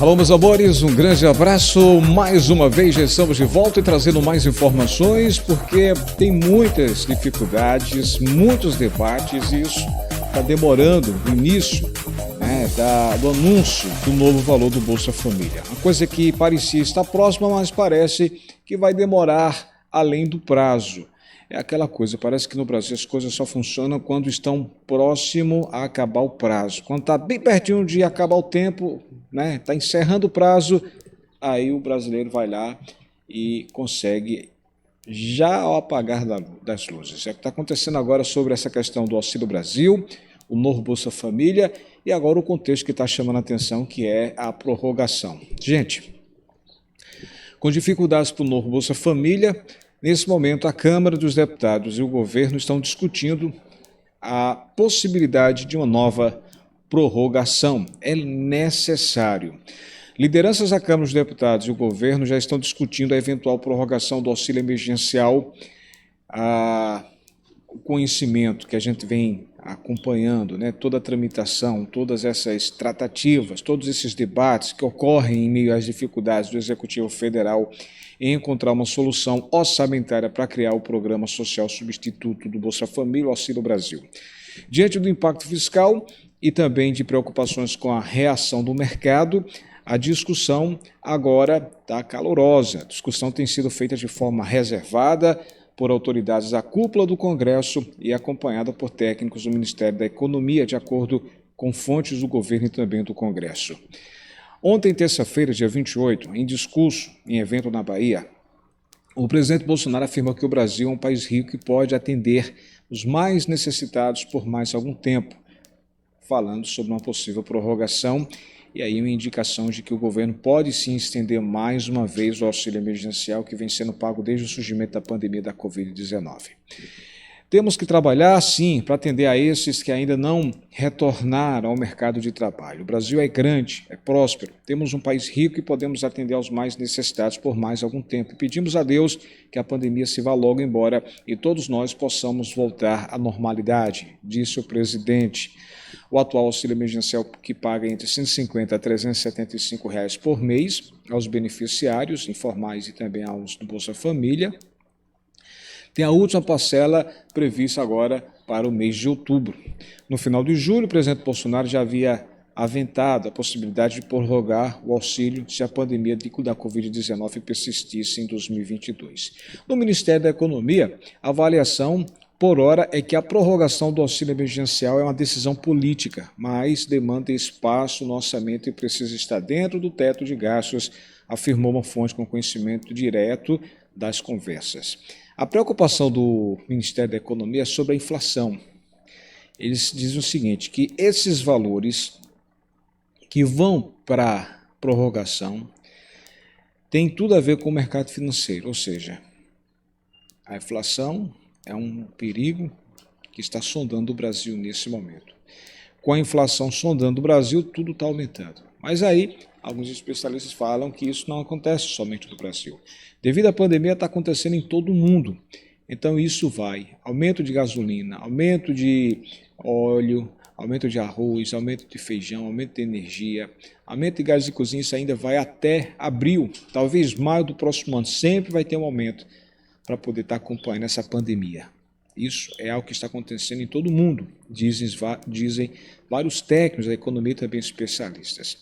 Alô, meus amores, um grande abraço. Mais uma vez já estamos de volta e trazendo mais informações, porque tem muitas dificuldades, muitos debates, e isso está demorando o início, do anúncio do novo valor do Bolsa Família. Uma coisa que parecia estar próxima, mas parece que vai demorar além do prazo. É aquela coisa, parece que no Brasil as coisas só funcionam quando estão próximo a acabar o prazo. Quando está bem pertinho de acabar o tempo, está encerrando o prazo, aí o brasileiro vai lá e consegue já ao apagar das luzes. É o que está acontecendo agora sobre essa questão do Auxílio Brasil, o novo Bolsa Família e agora o contexto que está chamando a atenção, que é a prorrogação. Gente, com dificuldades para o novo Bolsa Família, nesse momento a Câmara dos Deputados e o governo estão discutindo a possibilidade de uma nova prorrogação. É necessário. Lideranças da Câmara dos Deputados e o governo já estão discutindo a eventual prorrogação do auxílio emergencial. O conhecimento que a gente vem acompanhando, toda a tramitação, todas essas tratativas, todos esses debates que ocorrem em meio às dificuldades do Executivo Federal em encontrar uma solução orçamentária para criar o programa social substituto do Bolsa Família, o Auxílio Brasil. Diante do impacto fiscal e também de preocupações com a reação do mercado, a discussão agora está calorosa. A discussão tem sido feita de forma reservada por autoridades da cúpula do Congresso e acompanhada por técnicos do Ministério da Economia, de acordo com fontes do governo e também do Congresso. Ontem, terça-feira, dia 28, em discurso em evento na Bahia, o presidente Bolsonaro afirmou que o Brasil é um país rico e pode atender os mais necessitados por mais algum tempo, falando sobre uma possível prorrogação e aí uma indicação de que o governo pode sim estender mais uma vez o auxílio emergencial que vem sendo pago desde o surgimento da pandemia da Covid-19. Temos que trabalhar, sim, para atender a esses que ainda não retornaram ao mercado de trabalho. O Brasil é grande, é próspero, temos um país rico e podemos atender aos mais necessitados por mais algum tempo. Pedimos a Deus que a pandemia se vá logo embora e todos nós possamos voltar à normalidade, disse o presidente. O atual auxílio emergencial, que paga entre R$ 150 a R$ 375 por mês aos beneficiários informais e também aos do Bolsa Família, tem a última parcela prevista agora para o mês de outubro. No final de julho, o presidente Bolsonaro já havia aventado a possibilidade de prorrogar o auxílio se a pandemia da Covid-19 persistisse em 2022. No Ministério da Economia, a avaliação por hora é que a prorrogação do auxílio emergencial é uma decisão política, mas demanda espaço no orçamento e precisa estar dentro do teto de gastos, afirmou uma fonte com conhecimento direto das conversas. A preocupação do Ministério da Economia é sobre a inflação. Eles dizem o seguinte, que esses valores que vão para a prorrogação têm tudo a ver com o mercado financeiro, ou seja, a inflação é um perigo que está sondando o Brasil nesse momento. Com a inflação sondando o Brasil, tudo está aumentando. Mas aí, alguns especialistas falam que isso não acontece somente no Brasil. Devido à pandemia, está acontecendo em todo o mundo. Então, isso vai. Aumento de gasolina, aumento de óleo, aumento de arroz, aumento de feijão, aumento de energia, aumento de gás de cozinha, isso ainda vai até abril, talvez maio do próximo ano. Sempre vai ter um aumento para poder estar acompanhando essa pandemia. Isso é algo que está acontecendo em todo o mundo, dizem vários técnicos da economia e também especialistas.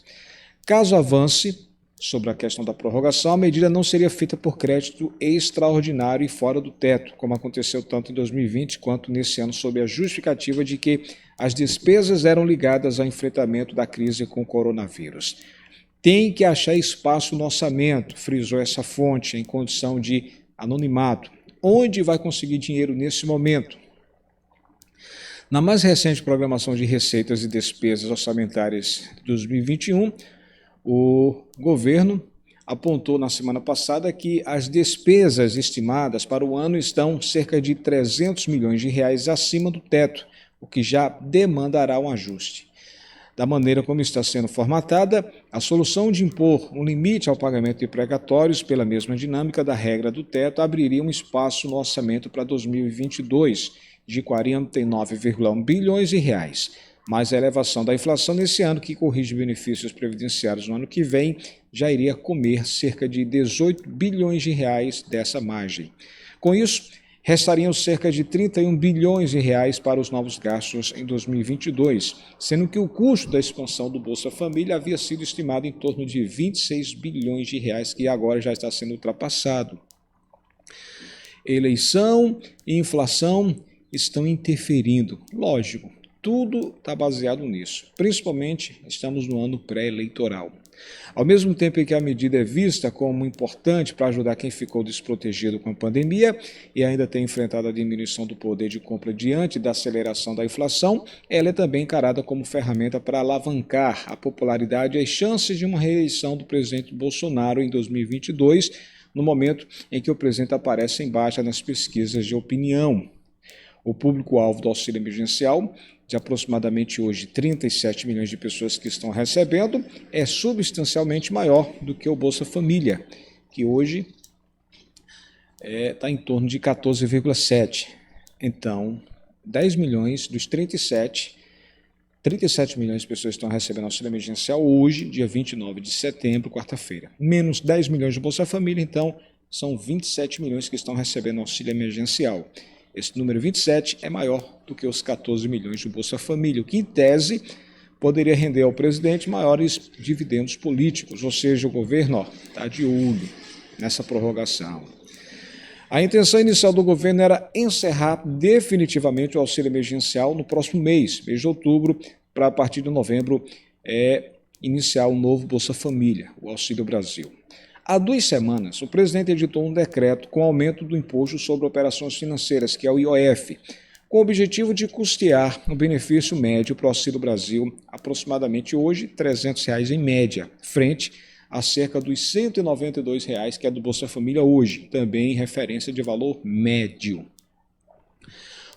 Caso avance sobre a questão da prorrogação, a medida não seria feita por crédito extraordinário e fora do teto, como aconteceu tanto em 2020 quanto nesse ano, sob a justificativa de que as despesas eram ligadas ao enfrentamento da crise com o coronavírus. Tem que achar espaço no orçamento, frisou essa fonte, em condição de anonimato. Onde vai conseguir dinheiro nesse momento? Na mais recente programação de receitas e despesas orçamentárias de 2021, o governo apontou na semana passada que as despesas estimadas para o ano estão cerca de 300 milhões de reais acima do teto, o que já demandará um ajuste. Da maneira como está sendo formatada, a solução de impor um limite ao pagamento de precatórios pela mesma dinâmica da regra do teto abriria um espaço no orçamento para 2022 de 49,1 bilhões de reais. mas a elevação da inflação nesse ano, que corrige benefícios previdenciários no ano que vem, já iria comer cerca de 18 bilhões de reais dessa margem. Com isso, restariam cerca de 31 bilhões de reais para os novos gastos em 2022, sendo que o custo da expansão do Bolsa Família havia sido estimado em torno de 26 bilhões de reais, que agora já está sendo ultrapassado. Eleição e inflação estão interferindo, lógico, tudo está baseado nisso, principalmente estamos no ano pré-eleitoral. Ao mesmo tempo em que a medida é vista como importante para ajudar quem ficou desprotegido com a pandemia e ainda tem enfrentado a diminuição do poder de compra diante da aceleração da inflação, ela é também encarada como ferramenta para alavancar a popularidade e as chances de uma reeleição do presidente Bolsonaro em 2022, no momento em que o presidente aparece em baixa nas pesquisas de opinião. O público-alvo do auxílio emergencial, de aproximadamente hoje 37 milhões de pessoas que estão recebendo, é substancialmente maior do que o Bolsa Família, que hoje está em torno de 14,7. Então, 10 milhões dos 37 milhões de pessoas estão recebendo auxílio emergencial hoje, dia 29 de setembro, quarta-feira. Menos 10 milhões de Bolsa Família, então são 27 milhões que estão recebendo auxílio emergencial. Esse número 27 é maior do que os 14 milhões do Bolsa Família, o que, em tese, poderia render ao presidente maiores dividendos políticos, ou seja, o governo está de olho nessa prorrogação. A intenção inicial do governo era encerrar definitivamente o auxílio emergencial no próximo mês de outubro, para a partir de novembro iniciar o novo Bolsa Família, o Auxílio Brasil. Há 2 semanas, o presidente editou um decreto com aumento do imposto sobre operações financeiras, que é o IOF, com o objetivo de custear o benefício médio para o Auxílio Brasil, aproximadamente hoje R$ 300 em média, frente a cerca dos R$ 192 que é do Bolsa Família hoje, também referência de valor médio.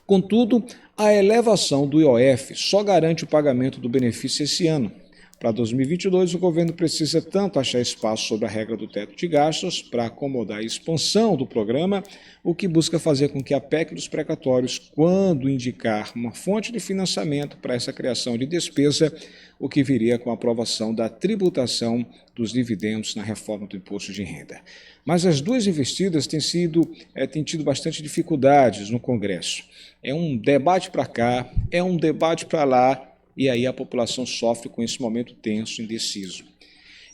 Contudo, a elevação do IOF só garante o pagamento do benefício esse ano. Para 2022, o governo precisa tanto achar espaço sobre a regra do teto de gastos para acomodar a expansão do programa, o que busca fazer com que a PEC dos precatórios, quando indicar uma fonte de financiamento para essa criação de despesa, o que viria com a aprovação da tributação dos dividendos na reforma do imposto de renda. Mas as duas investidas têm tido bastante dificuldades no Congresso. É um debate para cá, é um debate para lá, e aí a população sofre com esse momento tenso e indeciso.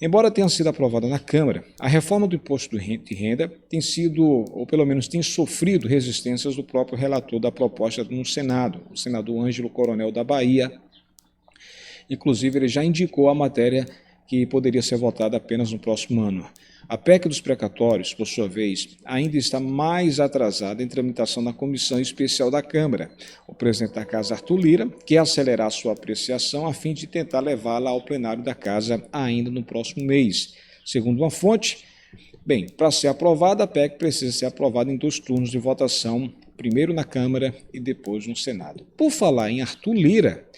Embora tenha sido aprovada na Câmara, a reforma do imposto de renda tem sido, ou pelo menos tem sofrido, resistências do próprio relator da proposta no Senado, o senador Ângelo Coronel da Bahia. Inclusive, ele já indicou a matéria que poderia ser votada apenas no próximo ano. A PEC dos precatórios, por sua vez, ainda está mais atrasada em tramitação na Comissão Especial da Câmara. O presidente da Casa, Arthur Lira, quer acelerar sua apreciação a fim de tentar levá-la ao plenário da Casa ainda no próximo mês. Segundo uma fonte, para ser aprovada, a PEC precisa ser aprovada em 2 turnos de votação, primeiro na Câmara e depois no Senado. Por falar em Arthur Lira,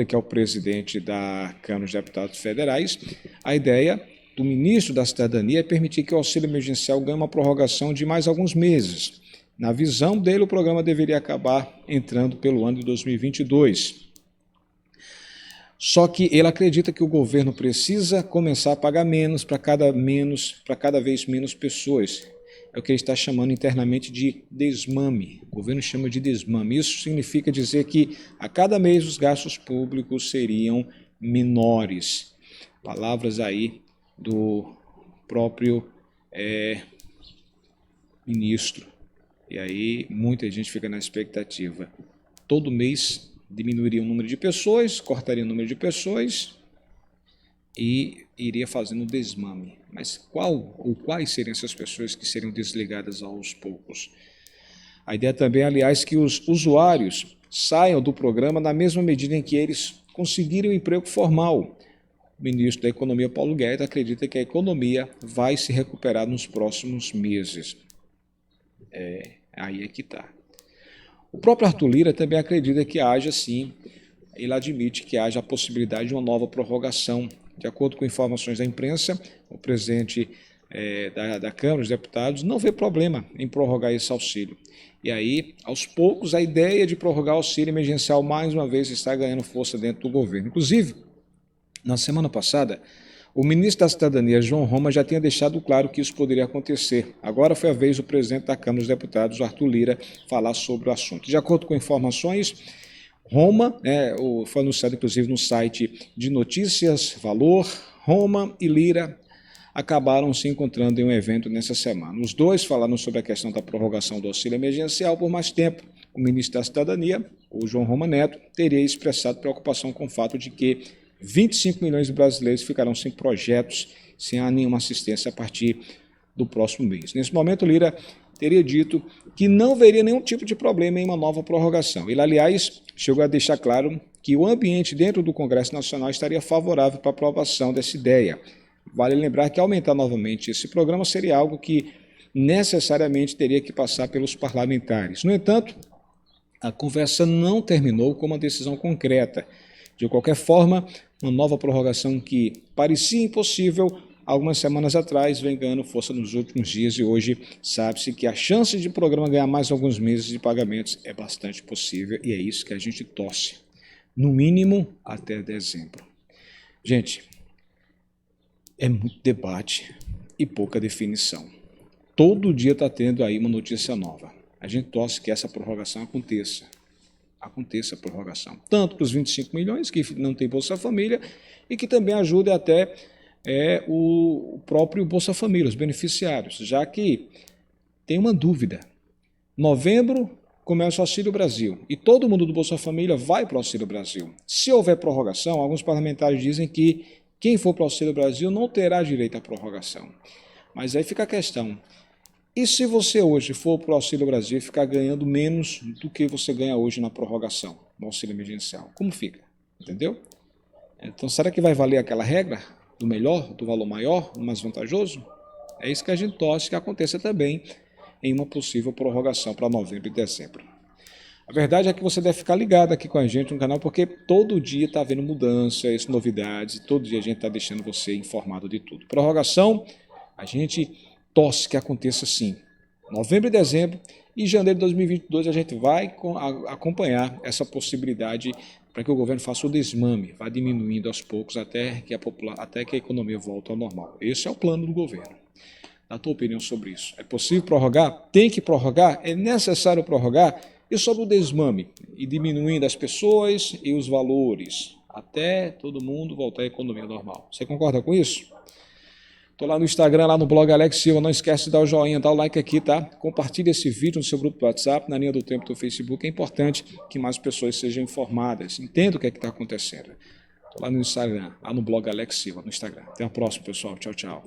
que é o presidente da Câmara dos Deputados Federais, a ideia do ministro da Cidadania é permitir que o auxílio emergencial ganhe uma prorrogação de mais alguns meses. Na visão dele, o programa deveria acabar entrando pelo ano de 2022. Só que ele acredita que o governo precisa começar a pagar menos para cada vez menos pessoas. É o que ele está chamando internamente de desmame. O governo chama de desmame. Isso significa dizer que a cada mês os gastos públicos seriam menores. Palavras aí do próprio ministro. E aí muita gente fica na expectativa. Todo mês diminuiria o número de pessoas, cortaria o número de pessoas e iria fazendo desmame. Mas quais seriam essas pessoas que seriam desligadas aos poucos? A ideia também, aliás, que os usuários saiam do programa na mesma medida em que eles conseguirem um emprego formal. O ministro da Economia, Paulo Guedes, acredita que a economia vai se recuperar nos próximos meses. Aí é que está. O próprio Arthur Lira também acredita que haja, sim, ele admite que haja a possibilidade de uma nova prorrogação. De acordo com informações da imprensa, o presidente da Câmara dos Deputados não vê problema em prorrogar esse auxílio. E aí, aos poucos, a ideia de prorrogar o auxílio emergencial mais uma vez está ganhando força dentro do governo. Inclusive, na semana passada, o ministro da Cidadania, João Roma, já tinha deixado claro que isso poderia acontecer. Agora foi a vez do presidente da Câmara dos Deputados, Arthur Lira, falar sobre o assunto. De acordo com informações, Roma, foi anunciado inclusive no site de notícias Valor, Roma e Lira acabaram se encontrando em um evento nessa semana. Os dois falaram sobre a questão da prorrogação do auxílio emergencial por mais tempo. O ministro da Cidadania, o João Roma Neto, teria expressado preocupação com o fato de que 25 milhões de brasileiros ficarão sem projetos, sem nenhuma assistência a partir do próximo mês. Nesse momento, Lira teria dito que não veria nenhum tipo de problema em uma nova prorrogação. Ele, aliás, chegou a deixar claro que o ambiente dentro do Congresso Nacional estaria favorável para a aprovação dessa ideia. Vale lembrar que aumentar novamente esse programa seria algo que necessariamente teria que passar pelos parlamentares. No entanto, a conversa não terminou com uma decisão concreta. De qualquer forma, uma nova prorrogação que parecia impossível algumas semanas atrás vem ganhando força nos últimos dias e hoje sabe-se que a chance de o programa ganhar mais alguns meses de pagamentos é bastante possível e é isso que a gente torce, no mínimo até dezembro. Gente, é muito debate e pouca definição. Todo dia está tendo aí uma notícia nova. A gente torce que essa prorrogação aconteça a prorrogação, tanto para os 25 milhões que não tem Bolsa Família e que também ajude até o próprio Bolsa Família, os beneficiários, já que tem uma dúvida. Novembro começa o Auxílio Brasil e todo mundo do Bolsa Família vai para o Auxílio Brasil. Se houver prorrogação, alguns parlamentares dizem que quem for para o Auxílio Brasil não terá direito à prorrogação. Mas aí fica a questão. E se você hoje for para o Auxílio Brasil e ficar ganhando menos do que você ganha hoje na prorrogação, no auxílio emergencial? Como fica? Entendeu? Então, será que vai valer aquela regra do melhor, do valor maior, do mais vantajoso? É isso que a gente torce que aconteça também em uma possível prorrogação para novembro e dezembro. A verdade é que você deve ficar ligado aqui com a gente no canal, porque todo dia está havendo mudanças, novidades, e todo dia a gente está deixando você informado de tudo. Prorrogação, a gente torce que aconteça sim. Novembro e dezembro e janeiro de 2022 a gente vai acompanhar essa possibilidade para que o governo faça o desmame, vá diminuindo aos poucos até que a economia volte ao normal. Esse é o plano do governo. A tua opinião sobre isso? É possível prorrogar? Tem que prorrogar? É necessário prorrogar? E sobre o desmame e diminuindo as pessoas e os valores até todo mundo voltar à economia normal. Você concorda com isso? Estou lá no Instagram, lá no blog Alex Silva. Não esquece de dar o joinha, dar o like aqui, tá? Compartilhe esse vídeo no seu grupo do WhatsApp, na linha do tempo do Facebook. É importante que mais pessoas sejam informadas, entendam o que é que está acontecendo. Estou lá no Instagram, lá no blog Alex Silva, no Instagram. Até a próxima, pessoal. Tchau, tchau.